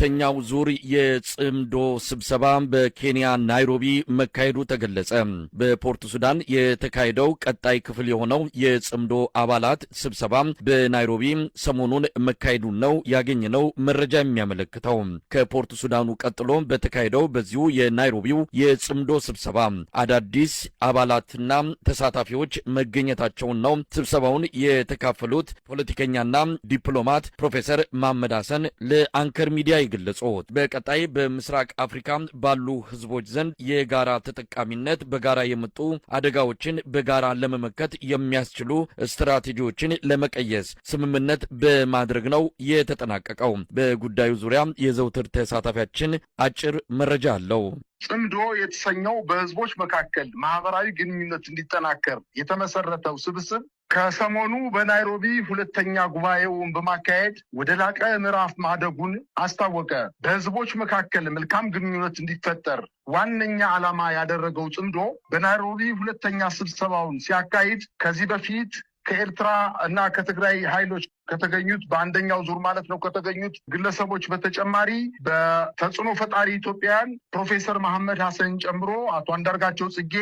ሁለተኛው ዙር የጽምዶ ስብሰባ በኬንያ ናይሮቢ መካሄዱ ተገለጸ። በፖርት ሱዳን የተካሄደው ቀጣይ ክፍል የሆነው የጽምዶ አባላት ስብሰባ በናይሮቢ ሰሞኑን መካሄዱን ነው ያገኘነው መረጃ የሚያመለክተው። ከፖርት ሱዳኑ ቀጥሎ በተካሄደው በዚሁ የናይሮቢው የጽምዶ ስብሰባ አዳዲስ አባላትና ተሳታፊዎች መገኘታቸውን ነው ስብሰባውን የተካፈሉት ፖለቲከኛና ዲፕሎማት ፕሮፌሰር መሐመድ ሐሰን ለአንከር ሚዲያ የገለጹት። በቀጣይ በምስራቅ አፍሪካ ባሉ ህዝቦች ዘንድ የጋራ ተጠቃሚነት፣ በጋራ የመጡ አደጋዎችን በጋራ ለመመከት የሚያስችሉ ስትራቴጂዎችን ለመቀየስ ስምምነት በማድረግ ነው የተጠናቀቀው። በጉዳዩ ዙሪያ የዘውትር ተሳታፊያችን አጭር መረጃ አለው። ጽምዶ የተሰኘው በህዝቦች መካከል ማህበራዊ ግንኙነት እንዲጠናከር የተመሰረተው ስብስብ ከሰሞኑ በናይሮቢ ሁለተኛ ጉባኤውን በማካሄድ ወደ ላቀ ምዕራፍ ማደጉን አስታወቀ። በህዝቦች መካከል መልካም ግንኙነት እንዲፈጠር ዋነኛ ዓላማ ያደረገው ጽምዶ በናይሮቢ ሁለተኛ ስብሰባውን ሲያካሂድ ከዚህ በፊት ከኤርትራ እና ከትግራይ ኃይሎች ከተገኙት በአንደኛው ዙር ማለት ነው ከተገኙት ግለሰቦች በተጨማሪ በተጽዕኖ ፈጣሪ ኢትዮጵያውያን ፕሮፌሰር መሐመድ ሐሰን ጨምሮ አቶ አንዳርጋቸው ጽጌ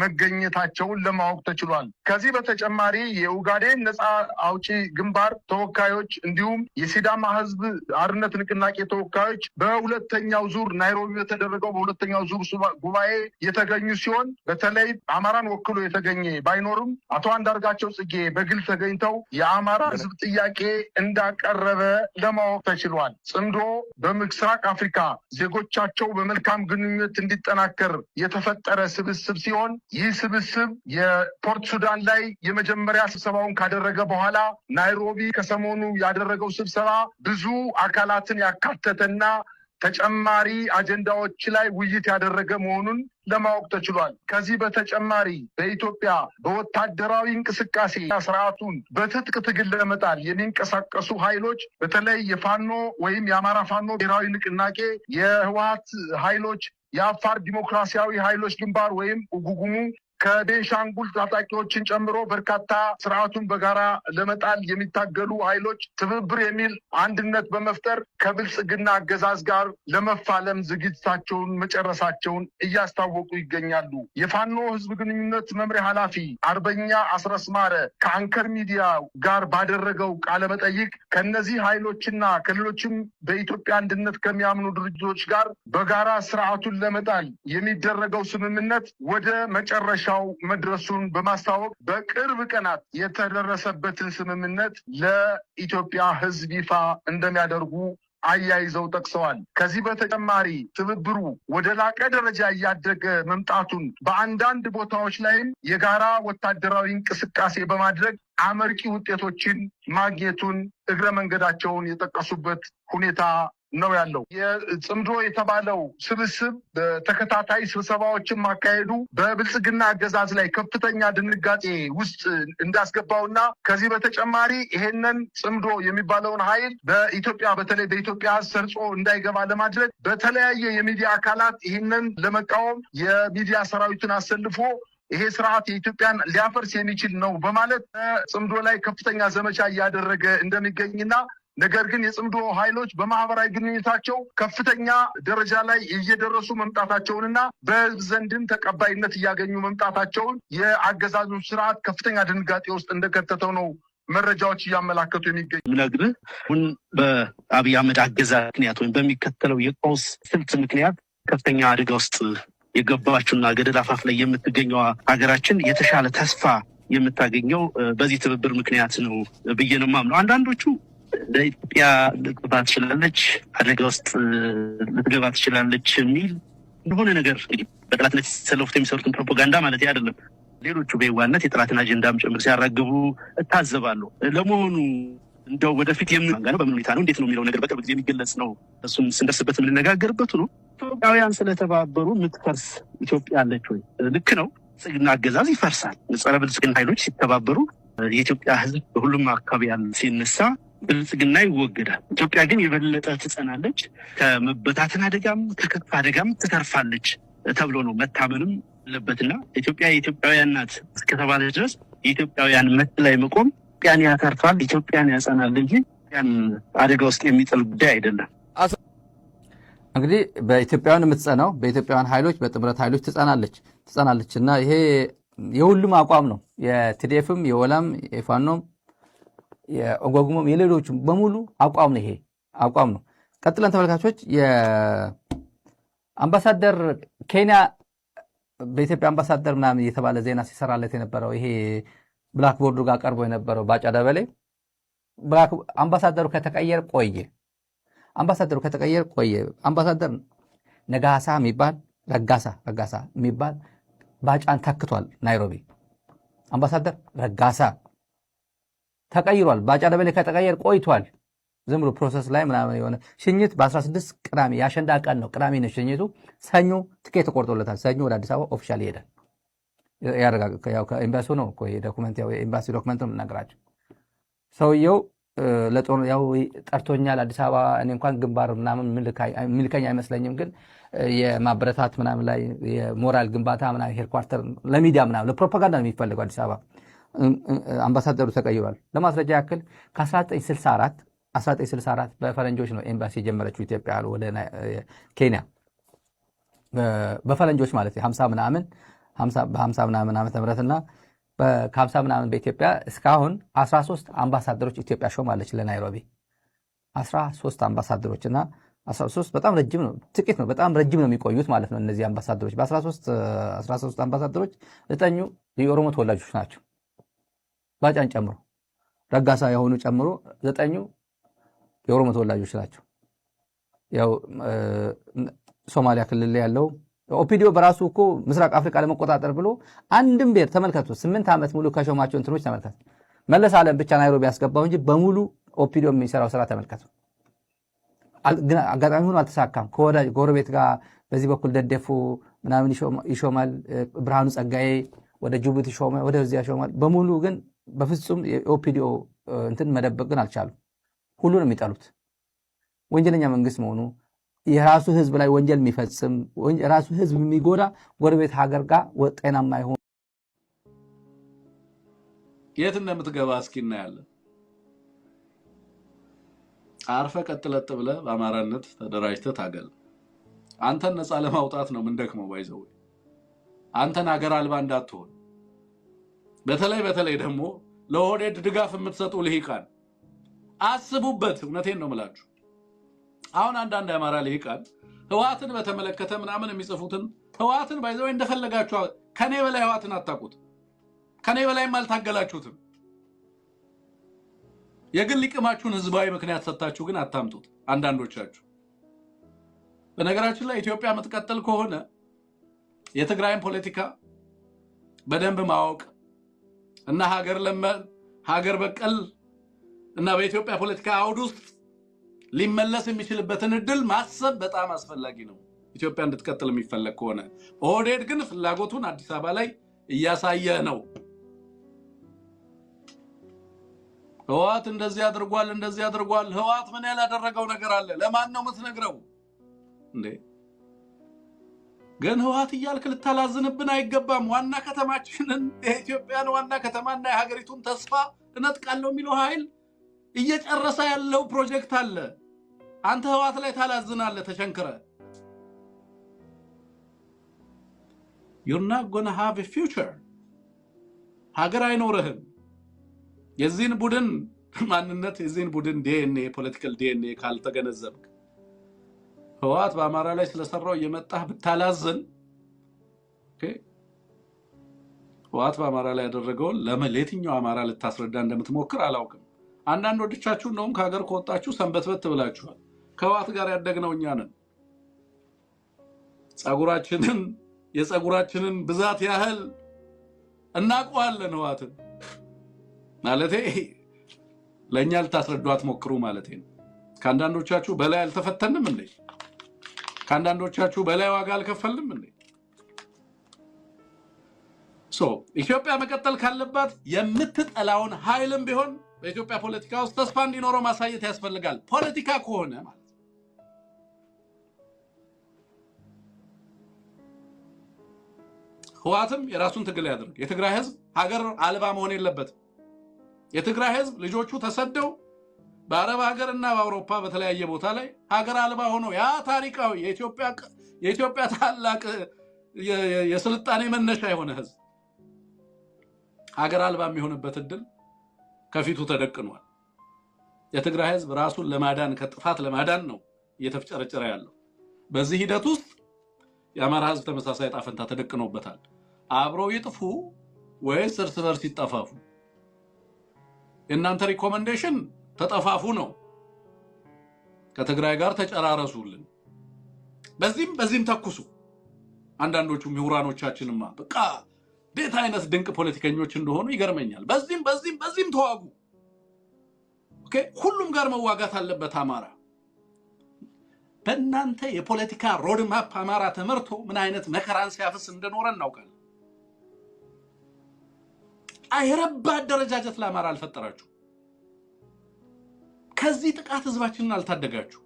መገኘታቸውን ለማወቅ ተችሏል። ከዚህ በተጨማሪ የኡጋዴን ነፃ አውጪ ግንባር ተወካዮች እንዲሁም የሲዳማ ህዝብ አርነት ንቅናቄ ተወካዮች በሁለተኛው ዙር ናይሮቢ በተደረገው በሁለተኛው ዙር ጉባኤ የተገኙ ሲሆን በተለይ አማራን ወክሎ የተገኘ ባይኖርም አቶ አንዳርጋቸው ጽጌ በግል ተገኝተው የአማራ ህዝብ ጥያቄ እንዳቀረበ ለማወቅ ተችሏል። ጽምዶ በምስራቅ አፍሪካ ዜጎቻቸው በመልካም ግንኙነት እንዲጠናከር የተፈጠረ ስብስብ ሲሆን ይህ ስብስብ የፖርት ሱዳን ላይ የመጀመሪያ ስብሰባውን ካደረገ በኋላ ናይሮቢ ከሰሞኑ ያደረገው ስብሰባ ብዙ አካላትን ያካተተና ተጨማሪ አጀንዳዎች ላይ ውይይት ያደረገ መሆኑን ለማወቅ ተችሏል። ከዚህ በተጨማሪ በኢትዮጵያ በወታደራዊ እንቅስቃሴ ስርዓቱን በትጥቅ ትግል ለመጣል የሚንቀሳቀሱ ኃይሎች በተለይ የፋኖ ወይም የአማራ ፋኖ ብሔራዊ ንቅናቄ፣ የህወሓት ኃይሎች፣ የአፋር ዲሞክራሲያዊ ኃይሎች ግንባር ወይም ጉጉሙ ከቤንሻንጉል ታጣቂዎችን ጨምሮ በርካታ ስርዓቱን በጋራ ለመጣል የሚታገሉ ኃይሎች ትብብር የሚል አንድነት በመፍጠር ከብልጽግና አገዛዝ ጋር ለመፋለም ዝግጅታቸውን መጨረሳቸውን እያስታወቁ ይገኛሉ። የፋኖ ህዝብ ግንኙነት መምሪያ ኃላፊ አርበኛ አስረስ ማረ ከአንከር ሚዲያ ጋር ባደረገው ቃለመጠይቅ ከነዚህ ኃይሎችና ከሌሎችም በኢትዮጵያ አንድነት ከሚያምኑ ድርጅቶች ጋር በጋራ ስርዓቱን ለመጣል የሚደረገው ስምምነት ወደ መጨረሻ መድረሱን በማስታወቅ በቅርብ ቀናት የተደረሰበትን ስምምነት ለኢትዮጵያ ህዝብ ይፋ እንደሚያደርጉ አያይዘው ጠቅሰዋል። ከዚህ በተጨማሪ ትብብሩ ወደ ላቀ ደረጃ እያደገ መምጣቱን በአንዳንድ ቦታዎች ላይም የጋራ ወታደራዊ እንቅስቃሴ በማድረግ አመርቂ ውጤቶችን ማግኘቱን እግረ መንገዳቸውን የጠቀሱበት ሁኔታ ነው ያለው። የጽምዶ የተባለው ስብስብ በተከታታይ ስብሰባዎችን ማካሄዱ በብልጽግና አገዛዝ ላይ ከፍተኛ ድንጋጤ ውስጥ እንዳስገባውና ከዚህ በተጨማሪ ይሄንን ጽምዶ የሚባለውን ኃይል በኢትዮጵያ በተለይ በኢትዮጵያ ሰርጾ እንዳይገባ ለማድረግ በተለያየ የሚዲያ አካላት ይህንን ለመቃወም የሚዲያ ሰራዊትን አሰልፎ ይሄ ስርዓት የኢትዮጵያን ሊያፈርስ የሚችል ነው በማለት ጽምዶ ላይ ከፍተኛ ዘመቻ እያደረገ እንደሚገኝና ነገር ግን የጽምዶ ኃይሎች በማህበራዊ ግንኙነታቸው ከፍተኛ ደረጃ ላይ እየደረሱ መምጣታቸውንና በህዝብ ዘንድም ተቀባይነት እያገኙ መምጣታቸውን የአገዛዙ ስርዓት ከፍተኛ ድንጋጤ ውስጥ እንደከተተው ነው መረጃዎች እያመላከቱ የሚገኙ። ምነግርህ አሁን በአብይ አህመድ አገዛዝ ምክንያት ወይም በሚከተለው የቀውስ ስልት ምክንያት ከፍተኛ አደጋ ውስጥ የገባችውና ገደል አፋፍ ላይ የምትገኘው ሀገራችን የተሻለ ተስፋ የምታገኘው በዚህ ትብብር ምክንያት ነው ብዬ ነው የማምነው። አንዳንዶቹ ለኢትዮጵያ ልትገባ ትችላለች፣ አደጋ ውስጥ ልትገባ ትችላለች የሚል እንደሆነ ነገር በጠላትነት ሰለፉት የሚሰሩትን ፕሮፓጋንዳ ማለት አይደለም። ሌሎቹ በየዋነት የጠላትን አጀንዳም ጭምር ሲያራግቡ እታዘባለሁ። ለመሆኑ እንደው ወደፊት የምንጋነው በምን ሁኔታ ነው እንዴት ነው የሚለው ነገር በቅርብ ጊዜ የሚገለጽ ነው። እሱን ስንደርስበት የምንነጋገርበት ነው። ኢትዮጵያውያን ስለተባበሩ የምትፈርስ ኢትዮጵያ አለች ወይ? ልክ ነው። ብልጽግና አገዛዝ ይፈርሳል። ጸረ ብልጽግና ኃይሎች ሲተባበሩ የኢትዮጵያ ሕዝብ በሁሉም አካባቢ ያለ ሲነሳ ብልጽግና ይወገዳል። ኢትዮጵያ ግን የበለጠ ትጸናለች፣ ከመበታተን አደጋም ከከፍ አደጋም ትተርፋለች ተብሎ ነው መታመንም አለበትና ኢትዮጵያ የኢትዮጵያውያን ናት እስከተባለ ድረስ የኢትዮጵያውያን መት ላይ መቆም ኢትዮጵያን ያተርፋል፣ ኢትዮጵያን ያጸናል እንጂ ኢትዮጵያን አደጋ ውስጥ የሚጥል ጉዳይ አይደለም። እንግዲህ በኢትዮጵያውያን የምትጸናው በኢትዮጵያውያን ኃይሎች በጥምረት ኃይሎች ትጸናለች እና ይሄ የሁሉም አቋም ነው። የቲዲኤፍም የወላም የፋኖም የኦጋጉሞም የሌሎችም በሙሉ አቋም ነው። ይሄ አቋም ነው። ቀጥለን ተመልካቾች የአምባሳደር ኬንያ በኢትዮጵያ አምባሳደር ምናምን የተባለ ዜና ሲሰራለት የነበረው ይሄ ብላክቦርዱ ጋር ቀርቦ የነበረው ባጫ ደበሌ አምባሳደሩ ከተቀየረ ቆየ። አምባሳደር ነጋሳ የሚባል ረጋሳ የሚባል ባጫን ተክቷል። ናይሮቢ አምባሳደር ረጋሳ ተቀይሯል። ባጫ ደበሌ ከተቀየረ ቆይቷል። ዝም ብሎ ፕሮሰስ ላይ ምናምን የሆነ ሽኝት በ16 ቅዳሜ ያሸንዳ ቀን ነው። ቅዳሜ ነው ሽኝቱ። ሰኞ ትኬት ተቆርጦለታል። ሰኞ ወደ አዲስ አበባ ኦፊሻል ይሄዳል። ያው ከኤምባሲው ነው እኮ ዶኩመንት ያው ኤምባሲ ዶኩመንት ነው የምናገራቸው። ሰውየው ለጦር ያው ጠርቶኛል አዲስ አበባ። እኔ እንኳን ግንባር ምናምን ምልከኛ አይመስለኝም፣ ግን የማበረታት ምናምን ላይ የሞራል ግንባታ ምናምን ሄድኳርተር ለሚዲያ ምናምን ለፕሮፓጋንዳ ነው የሚፈልገው አዲስ አበባ። አምባሳደሩ ተቀይሯል። ለማስረጃ ያክል ከ1964 በፈረንጆች ነው ኤምባሲ የጀመረችው ኢትዮጵያ ወደ ኬንያ በፈረንጆች ማለት 50 ምናምን ዓመተ ምህረትና ከ50 ምናምን በኢትዮጵያ እስካሁን 13 አምባሳደሮች ኢትዮጵያ ሾማለች ለናይሮቢ 13 አምባሳደሮች እና 13 በጣም ረጅም ነው፣ ጥቂት ነው፣ በጣም ረጅም ነው የሚቆዩት ማለት ነው። እነዚህ አምባሳደሮች በ13 አምባሳደሮች 9ኙ የኦሮሞ ተወላጆች ናቸው፣ ባጫን ጨምሮ ረጋሳ የሆኑ ጨምሮ 9ኙ የኦሮሞ ተወላጆች ናቸው። ያው ሶማሊያ ክልል ያለው ኦፒዲዮ በራሱ እኮ ምስራቅ አፍሪካ ለመቆጣጠር ብሎ አንድም ብሔር ተመልከቱ 8 ዓመት ሙሉ ከሾማቸው እንትኖች ተመልከቱ። መለስ ዓለም ብቻ ናይሮቢ ያስገባው እንጂ በሙሉ ኦፒዲዮ የሚሰራው ስራ ተመልከቱ። ግን አጋጣሚ ሆኖ አልተሳካም። ከጎረቤት ጋር በዚህ በኩል ደደፉ ምናምን ይሾማል። ብርሃኑ ጸጋዬ ወደ ጅቡቲ ይሾማል፣ ወደዚያ ይሾማል። በሙሉ ግን በፍጹም የኦፒዲዮ እንትን መደበቅ ግን አልቻሉም። ሁሉንም የሚጠሉት ወንጀለኛ መንግስት መሆኑ የራሱ ህዝብ ላይ ወንጀል የሚፈጽም የራሱ ህዝብ የሚጎዳ ጎረቤት ሀገር ጋር ጤናማ ይሆን የት እንደምትገባ እስኪ እናያለን። አርፈ ቀጥለጥ ብለህ በአማራነት ተደራጅተህ ታገል። አንተን ነፃ ለማውጣት ነው ምን ደክመው ባይዘው አንተን ሀገር አልባ እንዳትሆን። በተለይ ደግሞ ለኦህዴድ ድጋፍ የምትሰጡ ልሂቃን አስቡበት። እውነቴን ነው የምላችሁ። አሁን አንዳንድ አማራ ልሂቃን ህወሓትን በተመለከተ ምናምን የሚጽፉትን ህወሓትን ባይዘው እንደፈለጋችሁ ከኔ በላይ ህወሓትን አታውቁት፣ ከኔ በላይም አልታገላችሁትም። የግል ይቅማችሁን ህዝባዊ ምክንያት ሰጣችሁ ግን አታምጡት አንዳንዶቻችሁ። በነገራችን ላይ ኢትዮጵያ የምትቀጥል ከሆነ የትግራይን ፖለቲካ በደንብ ማወቅ እና ሀገር በቀል እና በኢትዮጵያ ፖለቲካ አውድ ውስጥ ሊመለስ የሚችልበትን እድል ማሰብ በጣም አስፈላጊ ነው። ኢትዮጵያ እንድትቀጥል የሚፈለግ ከሆነ ኦህዴድ ግን ፍላጎቱን አዲስ አበባ ላይ እያሳየ ነው። ህወሓት እንደዚህ አድርጓል። ህወሓት ምን ያላደረገው ነገር አለ? ለማን ነው የምትነግረው እንዴ? ግን ህወሓት እያልክ ልታላዝንብን አይገባም። ዋና ከተማችንን የኢትዮጵያን ዋና ከተማና የሀገሪቱን ተስፋ እነጥቃለሁ የሚለው ኃይል እየጨረሰ ያለው ፕሮጀክት አለ። አንተ ህወሓት ላይ ታላዝናለህ ተሸንክረ። You're not gonna have a future. ሀገር አይኖርህም። የዚህን ቡድን ማንነት የዚህን ቡድን ዲኤንኤ ፖለቲካል ዲኤንኤ ካልተገነዘብክ ህወሓት በአማራ ላይ ስለሰራው እየመጣህ ብታላዝን ህወሓት በአማራ ላይ ያደረገውን ለየትኛው አማራ ልታስረዳ እንደምትሞክር አላውቅም። አንዳንዶቻችሁ እንደውም ከሀገር ከወጣችሁ ሰንበትበት ብላችኋል። ከህወሓት ጋር ያደግነው እኛ ነን። የፀጉራችንን ብዛት ያህል እናውቀዋለን ህወሓትን። ማለቴ ለእኛ ልታስረዱ አትሞክሩ ማለቴ ነው። ከአንዳንዶቻችሁ በላይ አልተፈተንም እንዴ? ከአንዳንዶቻችሁ በላይ ዋጋ አልከፈልንም እንዴ? ኢትዮጵያ መቀጠል ካለባት የምትጠላውን ኃይልም ቢሆን በኢትዮጵያ ፖለቲካ ውስጥ ተስፋ እንዲኖረው ማሳየት ያስፈልጋል። ፖለቲካ ከሆነ ማለት ህወሓትም የራሱን ትግል ያድርግ። የትግራይ ህዝብ ሀገር አልባ መሆን የለበትም። የትግራይ ህዝብ ልጆቹ ተሰደው በአረብ ሀገርና በአውሮፓ በተለያየ ቦታ ላይ ሀገር አልባ ሆኖ ያ ታሪካዊ የኢትዮጵያ ታላቅ የስልጣኔ መነሻ የሆነ ህዝብ ሀገር አልባ የሚሆንበት እድል ከፊቱ ተደቅኗል። የትግራይ ህዝብ ራሱን ለማዳን ከጥፋት ለማዳን ነው እየተፍጨረጨረ ያለው። በዚህ ሂደት ውስጥ የአማራ ህዝብ ተመሳሳይ ዕጣ ፈንታ ተደቅኖበታል። አብረው ይጥፉ ወይስ እርስ በርስ ይጠፋፉ? የእናንተ ሪኮመንዴሽን ተጠፋፉ ነው። ከትግራይ ጋር ተጨራረሱልን፣ በዚህም ተኩሱ። አንዳንዶቹ ምሁራኖቻችንማ በቃ ቤት አይነት ድንቅ ፖለቲከኞች እንደሆኑ ይገርመኛል። በዚህም ተዋጉ። ኦኬ፣ ሁሉም ጋር መዋጋት አለበት አማራ። በእናንተ የፖለቲካ ሮድማፕ አማራ ተመርቶ ምን አይነት መከራን ሲያፈስ እንደኖረ እናውቃለን። አይረባ አደረጃጀት ለአማራ አልፈጠራችሁ። ከዚህ ጥቃት ህዝባችንን አልታደጋችሁ።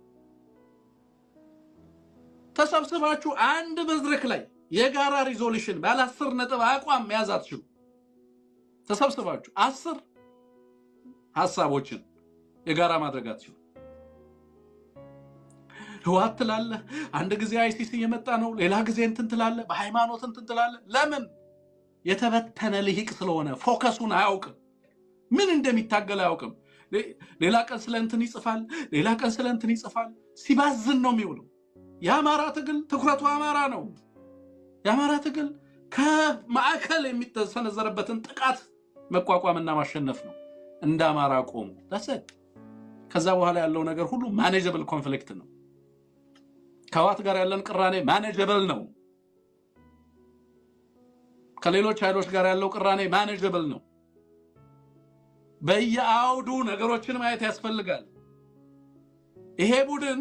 ተሰብስባችሁ አንድ መድረክ ላይ የጋራ ሪዞሉሽን ባለ 10 ነጥብ አቋም መያዝ አትችሉ። ተሰብስባችሁ 10 ሐሳቦችን የጋራ ማድረግ አትችሉ። ህዋት ትላለህ፣ አንድ ጊዜ አይሲሲ የመጣ ነው፣ ሌላ ጊዜ እንትን ትላለህ፣ በሃይማኖት እንትን ትላለህ። ለምን? የተበተነ ልሂቅ ስለሆነ ፎከሱን አያውቅም። ምን እንደሚታገል አያውቅም። ሌላ ቀን ስለ እንትን ይጽፋል፣ ሌላ ቀን ስለ እንትን ይጽፋል። ሲባዝን ነው የሚውለው። የአማራ ትግል ትኩረቱ አማራ ነው። የአማራ ትግል ከማዕከል የሚተሰነዘረበትን ጥቃት መቋቋምና ማሸነፍ ነው። እንደ አማራ ቆሙ ተሰጥ። ከዛ በኋላ ያለው ነገር ሁሉ ማኔጀብል ኮንፍሊክት ነው። ከህወሓት ጋር ያለን ቅራኔ ማኔጀብል ነው። ከሌሎች ኃይሎች ጋር ያለው ቅራኔ ማኔጀብል ነው። በየአውዱ ነገሮችን ማየት ያስፈልጋል። ይሄ ቡድን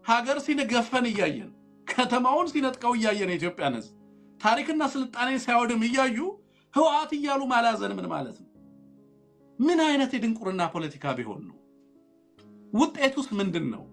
ሀገር ሲነገፈን እያየን፣ ከተማውን ሲነጥቀው እያየን፣ የኢትዮጵያን ህዝብ ታሪክና ስልጣኔ ሲያወድም እያዩ ህወሓት እያሉ ማላዘን ምን ማለት ነው? ምን አይነት የድንቁርና ፖለቲካ ቢሆን ነው? ውጤቱስ ምንድን ነው?